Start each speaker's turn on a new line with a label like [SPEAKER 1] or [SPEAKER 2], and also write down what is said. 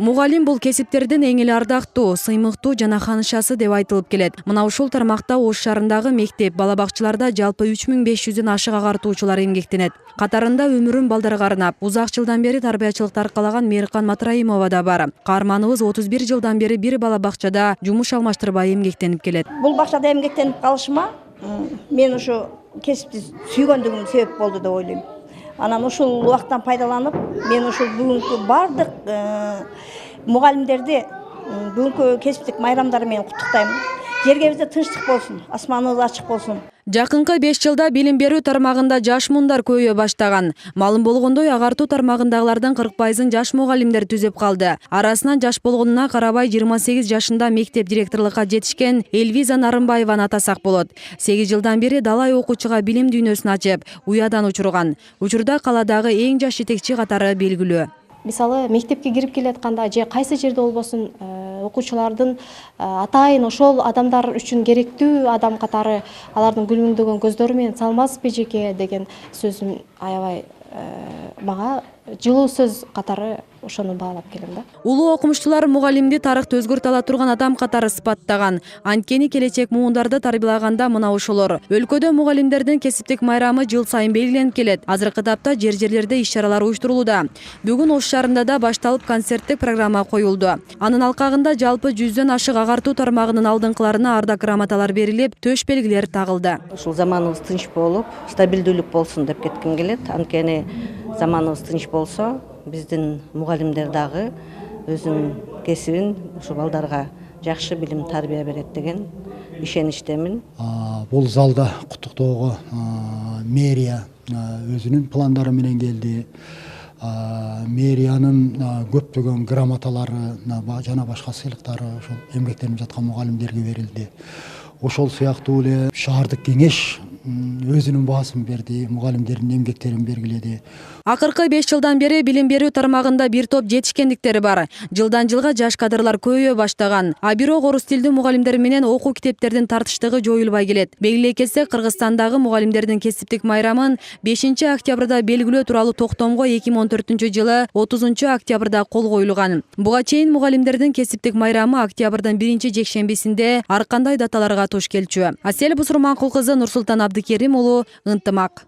[SPEAKER 1] Мугалим бул кесиптердин эң эле ардактуу, сыймыктуу жана ханышасы деп айтылып келет. Мына ушул тармакта Ош шаарындагы мектеп, бала бакчаларда жалпы 3500дөн ашык агартуучулар эмгектенет. Катарында өмүрүн балдарга арнап, узак жылдан бери тарбиячылыкты аркалаган Мээркан Матраимова да бар. Каарманыбыз 31 жылдан бери бир бала бакчада жумуш алмаштырбай эмгектенип келет.
[SPEAKER 2] Бул бакчада эмгектенип калышыма мен ушу кесипти сүйгөндүгүм себеп болду деп ойлойм. Анан ушул убакыттан пайдаланып, мен ушул бүгүнкү бардык мугалимдерди бүгүнкү кесиптик майрамдары менен куттуктайм. Жергебизде тынчтык болсун, асманыбыз ачык болсун.
[SPEAKER 1] Жакынкы 5 жылда билим берүү тармагында жаш муундар көбөйө баштаган. Малым болгондой агартуу тармагындагылардын 40%-ын жаш мугалимдер түзөп калды. Арасынан жаш болгонуна карабай 28 жашында мектеп директорлукка жетишкен Элвиза Нарымбаеваны атасак болот. 8 жылдан бери далай окуучуга билим дүйнөсүн ачып, уядан учурган. Учурда каладагы эң жаш жетекчи катары белгилүү.
[SPEAKER 3] Мисалы, мектепке кирип келатканда же кайсы жерде болбосун окуучулардын атайын ошол адамдар үчүн керектүү адам катары алардын күлүмдөгөн көздөрү менен салмазбы жеке деген сөзүн аябай мага жылуу сөз катары ошону баалап келем да.
[SPEAKER 1] Улуу окумуштуулар мугалимди тарыхты өзгөртө ала турган адам катары сыпаттаган. Анткени келечек муундарды тарбиялаганда мына ошолор. Өлкөдө мугалимдердин кесиптик майрамы жыл сайын белгиленип келет. Азыркы тапта жер-жерлерде иш-чаралар уюштурулууда. Бүгүн Ош шаарында да башталып концерттик программа коюлду. Анын алкагында жалпы 100дөн ашык агартуу тармагынын алдыңкыларына ардак грамоталар берилип, төш белгилер тагылды.
[SPEAKER 4] Ушул заманыбыз тынч болуп, стабилдүүлүк болсун деп кетким келет. Анткени заманыбыз тынч болсо, биздин мугалимдер дагы өзүнүн кесибин ушу балдарга жакшы билим тарбия берет деген ишеничтемин.
[SPEAKER 5] Бул залда куттуктоого мэрия өзүнүн пландары менен келди. Мэриянын көптөгөн грамоталары жана башка сыйлыктары ошол эмгектенип жаткан мугалимдерге берилди. Ошол сыяктуу эле шаардык кеңеш өзүнүн баасын берди, мугалимдердин эмгектерин белгиледи.
[SPEAKER 1] Акыркы 5 жылдан бери билим берүү тармагында бир топ жетишкендиктери бар. Жылдан жылга жаш кадрлар көбөйө баштаган. А бирок орус тилдүү мугалимдер менен окуу китептердин тартыштыгы жоюлбай келет. Белгилей кетсек, Кыргызстандагы мугалимдердин кесиптик майрамын 5 октябрда белгилөө тууралуу токтомго 2014-жылы 30 октябрда кол коюлган. Буга чейин мугалимдердин кесиптик майрамы октябрдын 1-жекшембисинде ар кандай даталарга туш келчү. Асель Бусурманкул кызы, Нурсултан Абдыкерим уулу, Ынтымак.